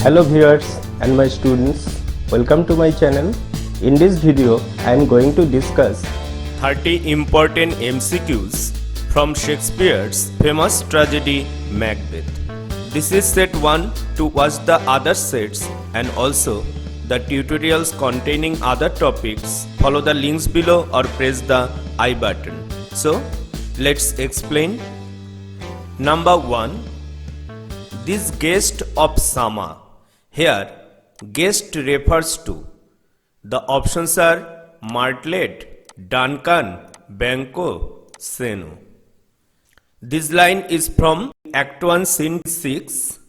Hello viewers and my students, welcome to my channel. In this video, I am going to discuss 30 important MCQs from Shakespeare's famous tragedy Macbeth. This is set 1. To watch the other sets and also the tutorials containing other topics, follow the links below or press the I button. So, let's explain. Number 1. This guest of summer. Here, guest refers to. The options are martlet, Duncan, Banquo, Sweno. This line is from Act 1, Scene 6,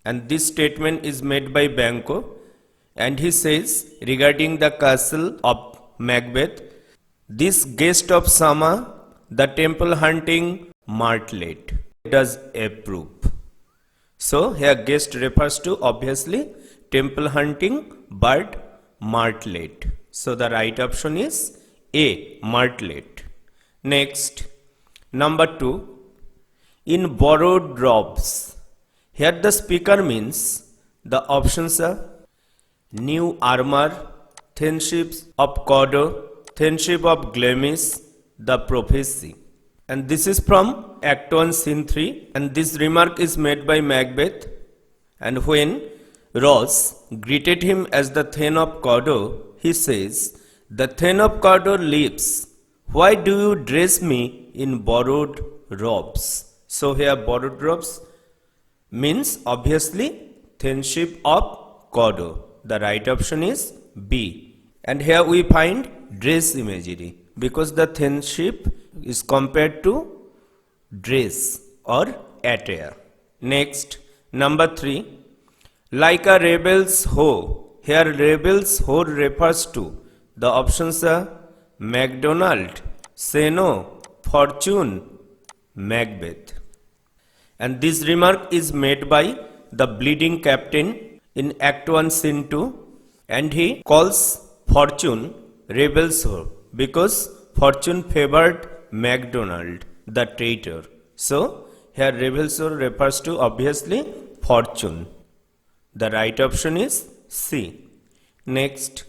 and this statement is made by Banquo, and he says regarding the castle of Macbeth, this guest of summer, the temple hunting martlet, does approve. So here guest refers to obviously temple hunting bird martlet. So the right option is A, martlet. Next, number 2. In borrowed robes. Here the speaker means the options are new armor, thaneship of Cordo, thaneship of Glamis, the prophecy. And this is from Act 1, Scene 3, and this remark is made by Macbeth. And when Ross greeted him as the Thane of Cordo, he says, "The Thane of Cordo lives. Why do you dress me in borrowed robes?" So here borrowed robes means obviously thaneship of Cordo. The right option is B. And here we find dress imagery because the thaneship is compared to dress or attire. Next, number 3. Like a rebel's hoe. Here rebel's hoe refers to. The options are Macdonwald, Sweno, Fortune, Macbeth. And this remark is made by the bleeding captain in Act 1, Scene 2, and he calls Fortune rebel's hoe because Fortune favored Macdonwald, the traitor. So, here rebel's hoe refers to obviously Fortune. The right option is C. Next,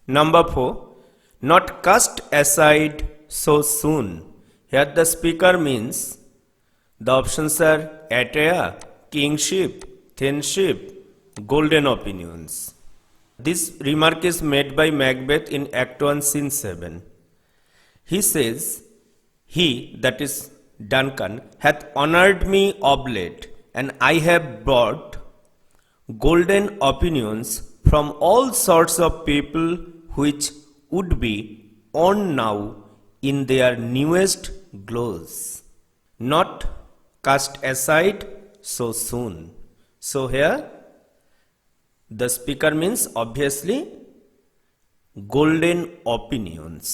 number 4. Not cast aside so soon. Here the speaker means the options are attire, kingship, thaneship, golden opinions. This remark is made by Macbeth in Act 1, Scene 7. He says, "He, that is Duncan, hath honoured me of late, and I have brought golden opinions from all sorts of people which would be on now in their newest glows, not cast aside so soon." So here the speaker means obviously golden opinions.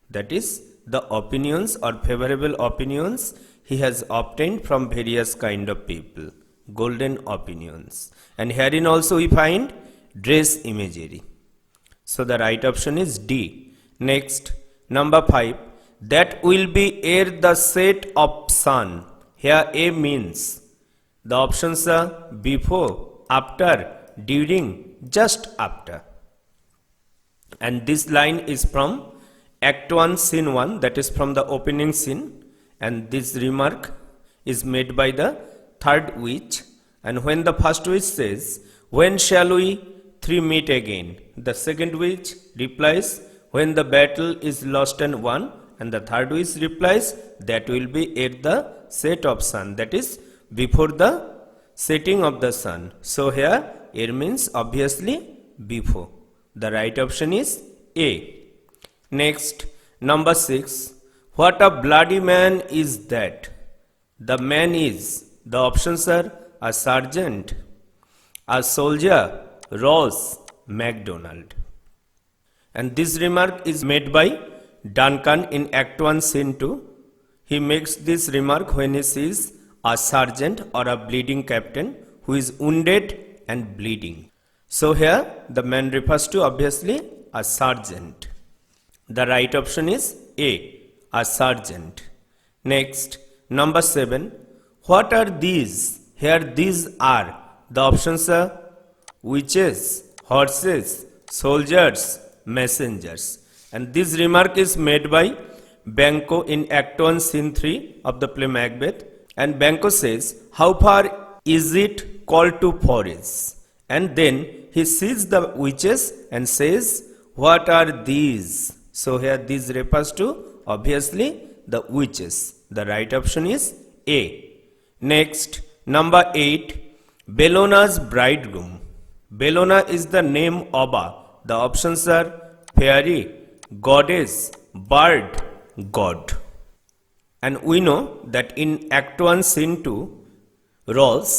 That is the opinions or favorable opinions he has obtained from various kind of people. Golden opinions. And herein also we find dress imagery. So the right option is D. Next, number 5. That will be ere the set of sun. Here A means the options are before, after, during, just after. And this line is from Act 1, Scene 1, that is from the opening scene. And this remark is made by the third witch. And when the first witch says, "When shall we three meet again?" the second witch replies, "When the battle is lost and won." And the third witch replies, "That will be at the set of sun." That is before the setting of the sun. So here it means obviously before. The right option is A. Next, number 6. What a bloody man is that? The man is. The options are a sergeant, a soldier, Ross, Macdonwald. And this remark is made by Duncan in Act 1, Scene 2. He makes this remark when he sees a sergeant or a bleeding captain who is wounded and bleeding. So here the man refers to obviously a sergeant. The right option is A, sergeant. Next, number 7. What are these? Here these are The options are witches, horses, soldiers, messengers. And this remark is made by Banquo in Act 1, Scene 3 of the play Macbeth. And Banquo says, "How far is it called to forage?" And then he sees the witches and says, "What are these?" So here these refers to obviously the witches. The right option is A. Next, number 8, Bellona's bridegroom. Bellona is the name of a. The options are fairy, goddess, bird, god. And we know that in Act 1, Scene 2, Rolls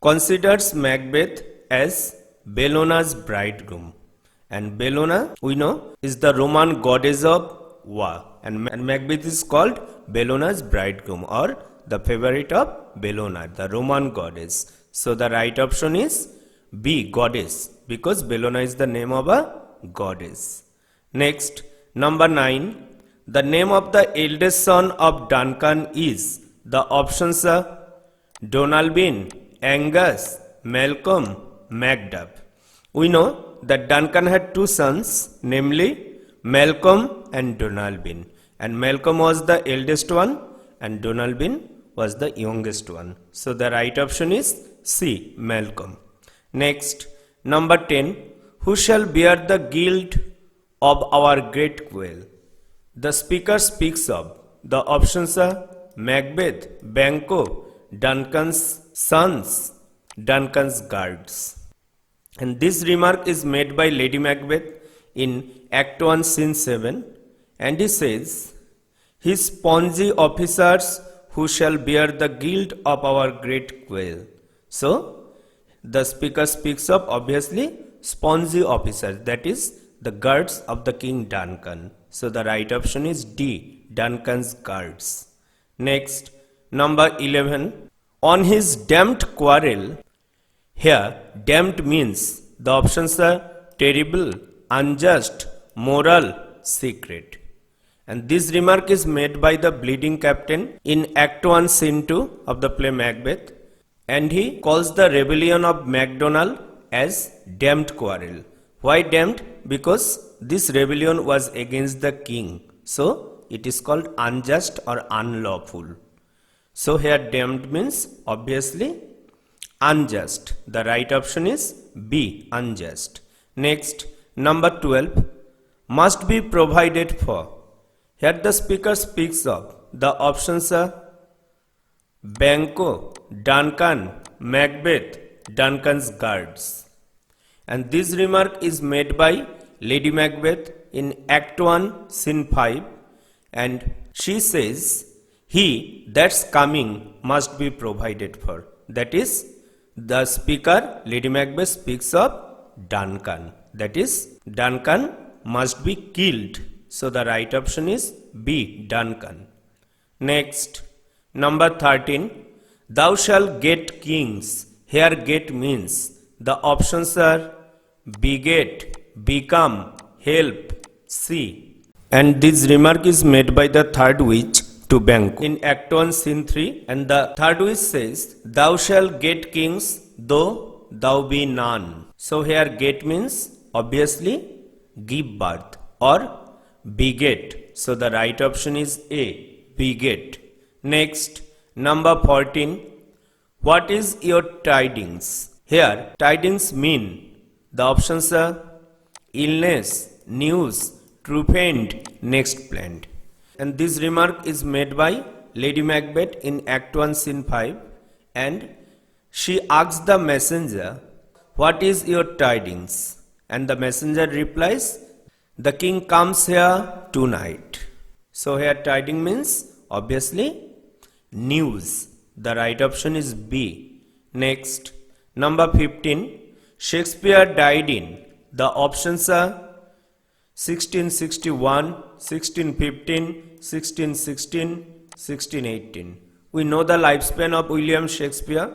considers Macbeth as Bellona's bridegroom. And Bellona, we know, is the Roman goddess of war. And Macbeth is called Bellona's bridegroom, or the favorite of Bellona, the Roman goddess. So the right option is B, goddess, because Bellona is the name of a goddess. Next, number 9, the name of the eldest son of Duncan is. The options are Donalbain, Angus, Malcolm, Macduff. We know that Duncan had two sons, namely Malcolm and Donalbain. And Malcolm was the eldest one and Donalbain was the youngest one. So the right option is C, Malcolm. Next, number 10, who shall bear the guilt of our great quell? The speaker speaks of. The options are Macbeth, Banquo, Duncan's sons, Duncan's guards. And this remark is made by Lady Macbeth in Act 1, Scene 7. And he says, "His spongy officers who shall bear the guilt of our great quell." So, the speaker speaks of obviously spongy officers, that is the guards of the King Duncan. So the right option is D, Duncan's guards. Next, number 11, on his damned quarrel. Here, damned means the options are terrible, unjust, moral, secret. And this remark is made by the bleeding captain in Act 1, Scene 2 of the play Macbeth. And he calls the rebellion of Macdonwald as damned quarrel. Why damned? Because this rebellion was against the king. So it is called unjust or unlawful. So here damned means obviously unjust. The right option is B, unjust. Next, number 12, must be provided for. Here the speaker speaks of. The options are Banquo, Duncan, Macbeth, Duncan's guards. And this remark is made by Lady Macbeth in Act 1, Scene 5. And she says, "He that's coming must be provided for." That is, the speaker, Lady Macbeth, speaks of Duncan. That is, Duncan must be killed. So the right option is B, Duncan. Next, number 13, thou shalt get kings. Here get means the options are beget, become, help, see. And this remark is made by the third witch to Banquo in Act 1, Scene 3. And the third witch says, "Thou shalt get kings, though thou be none." So here get means obviously give birth or beget. So the right option is A, beget. Next, number 14, what is your tidings? Here tidings mean the options are illness, news, truphand, next planned. And this remark is made by Lady Macbeth in Act 1, Scene 5. And she asks the messenger, "What is your tidings?" And the messenger replies, "The king comes here tonight." So here tiding means obviously news. The right option is B. Next, number 15, Shakespeare died in. The options are 1661, 1615, 1616, 1618. We know the lifespan of William Shakespeare.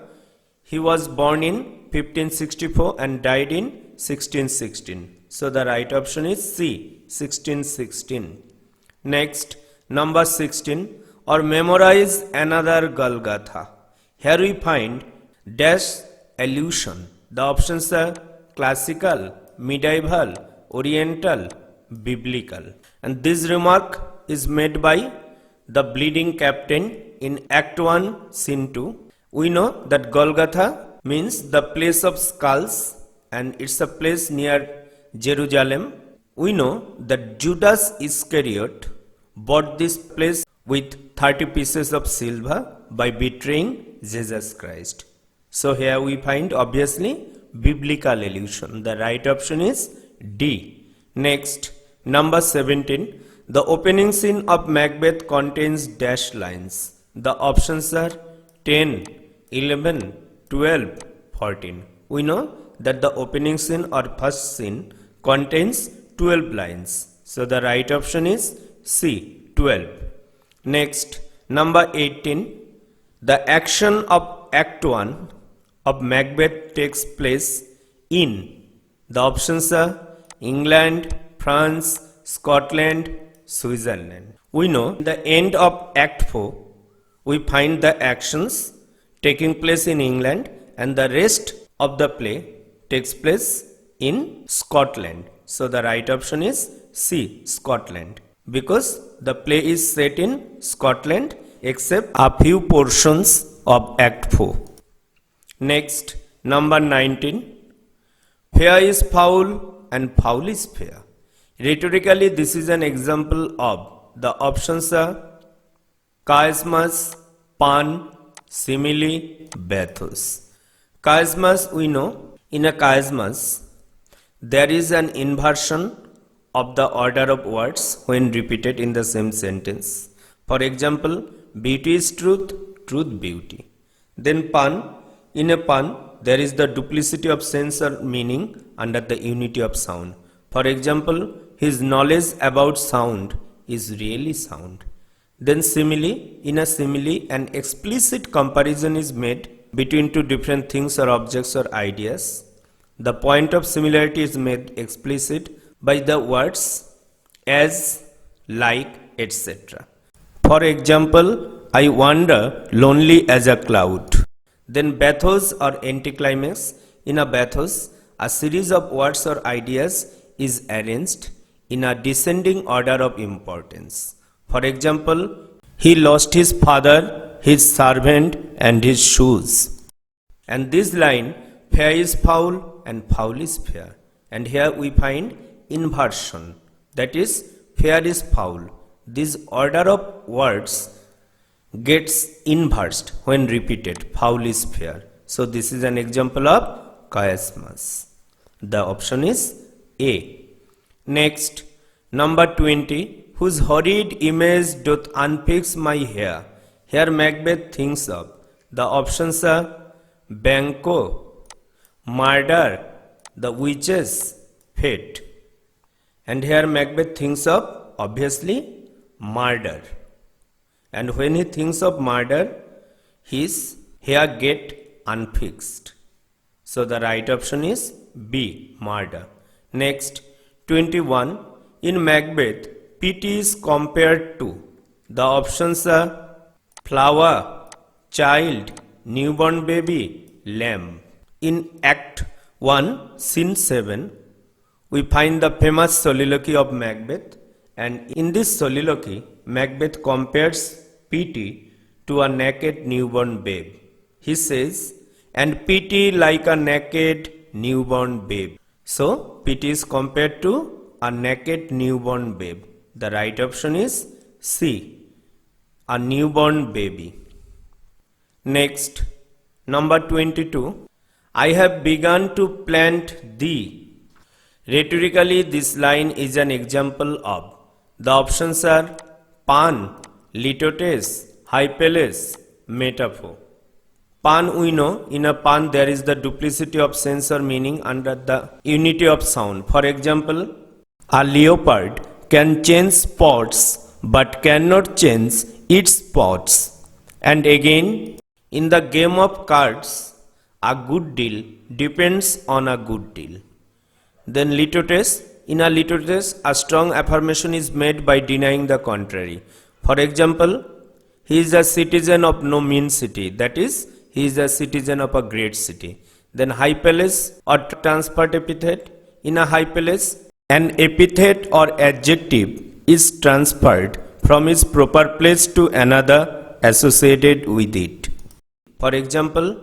He was born in 1564 and died in 1616. So the right option is C, 1616. Next, number 16, or memorize another Golgotha. Here we find dash allusion. The options are classical, medieval, oriental, biblical. And this remark is made by the bleeding captain in Act 1, Scene 2. We know that Golgotha means the place of skulls, and it's a place near Jerusalem. We know that Judas Iscariot bought this place with 30 pieces of silver by betraying Jesus Christ. So here we find obviously biblical allusion. The right option is D. Next, number 17. The opening scene of Macbeth contains dash lines. The options are 10, 11, 12, 14. We know that the opening scene or first scene contains 12 lines. So the right option is C, 12. Next, number 18. The action of Act 1 of Macbeth takes place in. The options are England, France, Scotland, Switzerland. We know at the end of Act 4, we find the actions taking place in England, and the rest of the play takes place in Scotland. So the right option is C, Scotland, because the play is set in Scotland except a few portions of Act 4. Next, number 19. Fair is foul and foul is fair. Rhetorically, this is an example of. The options are chiasmus, pun, simile, bathos. Chiasmus, we know, in a chiasmus, there is an inversion of the order of words when repeated in the same sentence. For example, beauty is truth, truth beauty. Then pun, in a pun, there is the duplicity of sense or meaning under the unity of sound. For example, his knowledge about sound is really sound. Then simile, in a simile, an explicit comparison is made between two different things or objects or ideas. The point of similarity is made explicit by the words as, like, etc. For example, I wander lonely as a cloud. Then bathos or anticlimax. In a bathos, a series of words or ideas is arranged in a descending order of importance. For example, he lost his father, his servant, and his shoes. And this line, fair is foul and foul is fair. And here we find inversion, that is, fair is foul. This order of words gets inversed when repeated. Foul is fair. So this is an example of chiasmus. The option is A. Next, number 20. Whose horrid image doth unfix my hair? Here Macbeth thinks of. The options are Banquo, murder, the witches, fate. And here Macbeth thinks of, obviously, murder. And when he thinks of murder, his hair get unfixed. So the right option is B, murder. Next, 21. In Macbeth, pity is compared to. The options are flower, child, newborn baby, lamb. In Act 1, Scene 7, we find the famous soliloquy of Macbeth, and in this soliloquy, Macbeth compares pity to a naked newborn babe. He says, and pity like a naked newborn babe. So, pity is compared to a naked newborn babe. The right option is C, a newborn baby. Next, number 22. I have begun to plant thee. Rhetorically, this line is an example of. The options are pun, litotes, hypeles, metaphor. Pun, we know, in a pun there is the duplicity of sense or meaning under the unity of sound. For example, a leopard can change spots but cannot change its spots. And again, in the game of cards, a good deal depends on a good deal. Then litotes, in a litotes, a strong affirmation is made by denying the contrary. For example, he is a citizen of no mean city, that is, he is a citizen of a great city. Then hypeles or transferred epithet. In a hypeles, an epithet or adjective is transferred from its proper place to another associated with it. For example,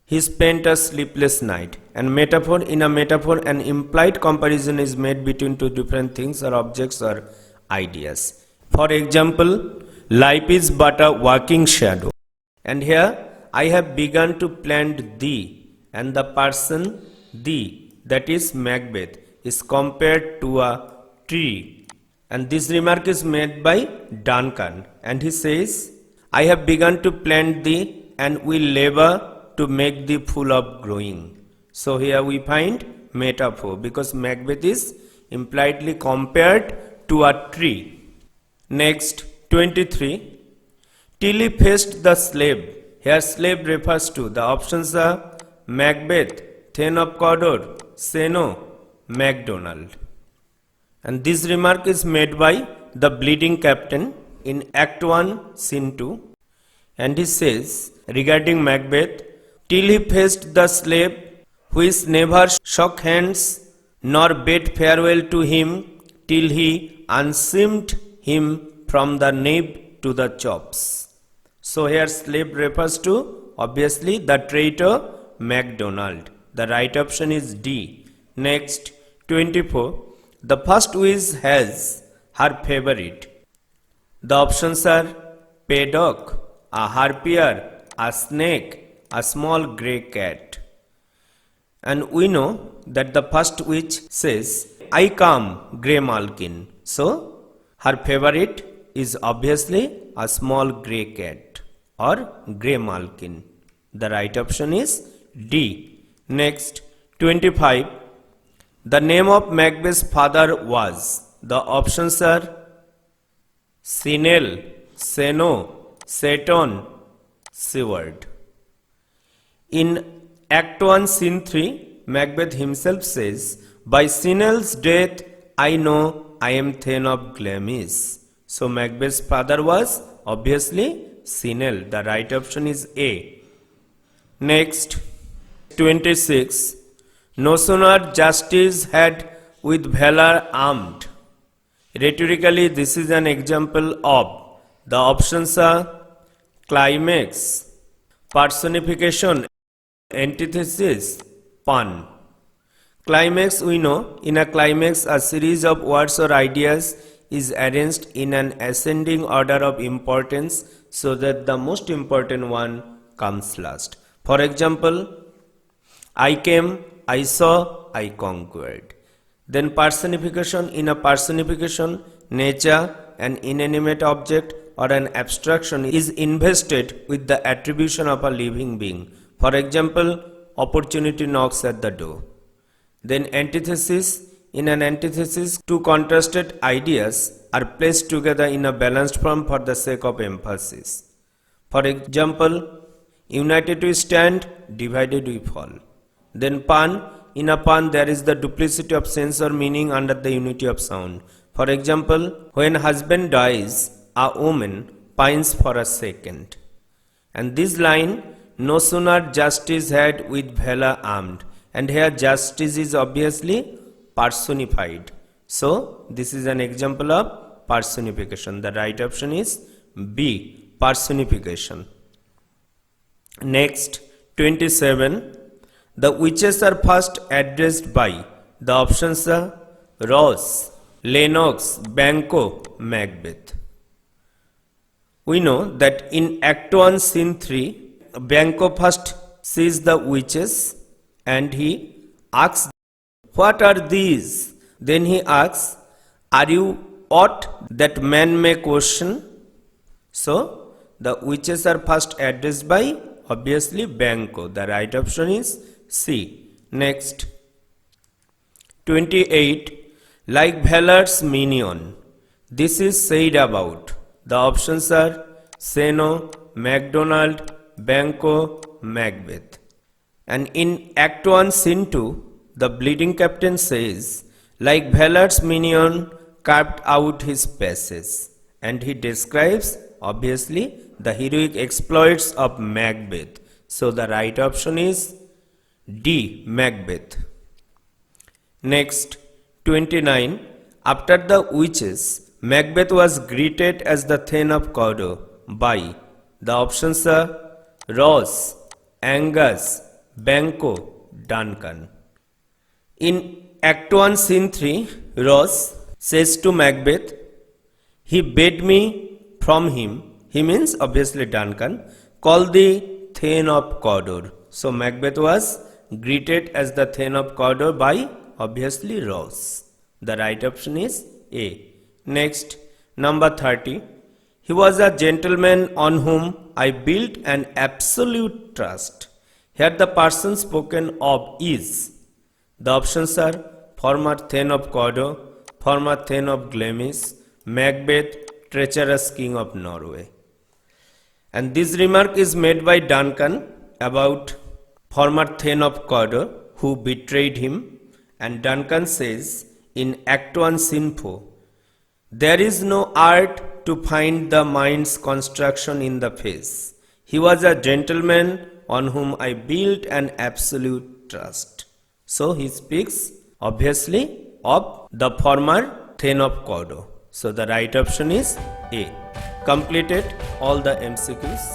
he spent a sleepless night. And metaphor, in a metaphor, an implied comparison is made between two different things or objects or ideas. For example, life is but a walking shadow. And here I have begun to plant thee, and the person thee, that is Macbeth, is compared to a tree. And this remark is made by Duncan, and he says, I have begun to plant thee and will labor to make thee full of growing. So here we find metaphor because Macbeth is impliedly compared to a tree. Next, 23. Till he faced the slave. Here slave refers to, the options are Macbeth, Thane of Cawdor, Sweno, Macdonwald. And this remark is made by the bleeding captain in Act 1, Scene 2. And he says regarding Macbeth, till he faced the slave, which never shook hands nor bade farewell to him, till he unseamed him from the nape to the chops. So here slave refers to obviously the traitor Macdonwald. The right option is D. Next, 24. The first wish has her favorite. The options are paddock, a harpier, a snake, a small grey cat. And we know that the first witch says, I come, grey malkin. So, her favorite is obviously a small grey cat or grey malkin. The right option is D. Next, 25. The name of Macbeth's father was. The options are Sinel, Sweno, Seyton, Siward. In Act 1, Scene 3, Macbeth himself says, by Sinel's death, I know I am Thane of Glamis. So Macbeth's father was obviously Sinel. The right option is A. Next, 26. No sooner justice had with Valour armed. Rhetorically, this is an example of. The options are climax, personification, antithesis, pun. Climax, we know, in a climax, a series of words or ideas is arranged in an ascending order of importance so that the most important one comes last. For example, I came, I saw, I conquered. Then personification, in a personification, nature, an inanimate object or an abstraction is invested with the attribution of a living being. For example, opportunity knocks at the door. Then antithesis, in an antithesis, two contrasted ideas are placed together in a balanced form for the sake of emphasis. For example, united we stand, divided we fall. Then pun, in a pun there is the duplicity of sense or meaning under the unity of sound. For example, when husband dies, a woman pines for a second. And this line, no sooner justice had with Valour armed. And here justice is obviously personified. So this is an example of personification. The right option is B, personification. Next, 27. The witches are first addressed by. The options are Ross, Lennox, Banquo, Macbeth. We know that in Act 1, Scene 3, Banquo first sees the witches and he asks, what are these? Then he asks, are you aught that man may question? So, the witches are first addressed by obviously Banquo. The right option is C. Next, 28. Like Valour's minion. This is said about. The options are Sweno, Macdonwald, Banquo, Macbeth. And in Act 1, Scene 2, the bleeding captain says, like Valour's minion carved out his passes. And he describes, obviously, the heroic exploits of Macbeth. So the right option is D. Macbeth. Next, 29. After the witches, Macbeth was greeted as the Thane of Cawdor by. The options are Ross, Angus, Banquo, Duncan. In Act 1, Scene 3, Ross says to Macbeth, "He bade me from him," he means obviously Duncan, "call the Thane of Cawdor." So Macbeth was greeted as the Thane of Cawdor by obviously Ross. The right option is A. Next, number 30. He was a gentleman on whom I built an absolute trust. Here the person spoken of is. The options are former Thane of Cawdor, former Thane of Glamis, Macbeth, treacherous king of Norway. And this remark is made by Duncan about former Thane of Cawdor who betrayed him, and Duncan says in Act 1 Scene 4, "There is no art to find the mind's construction in the face. He was a gentleman on whom I built an absolute trust." So he speaks obviously of the former Thane of Cawdor. So the right option is A. Completed all the MCQs.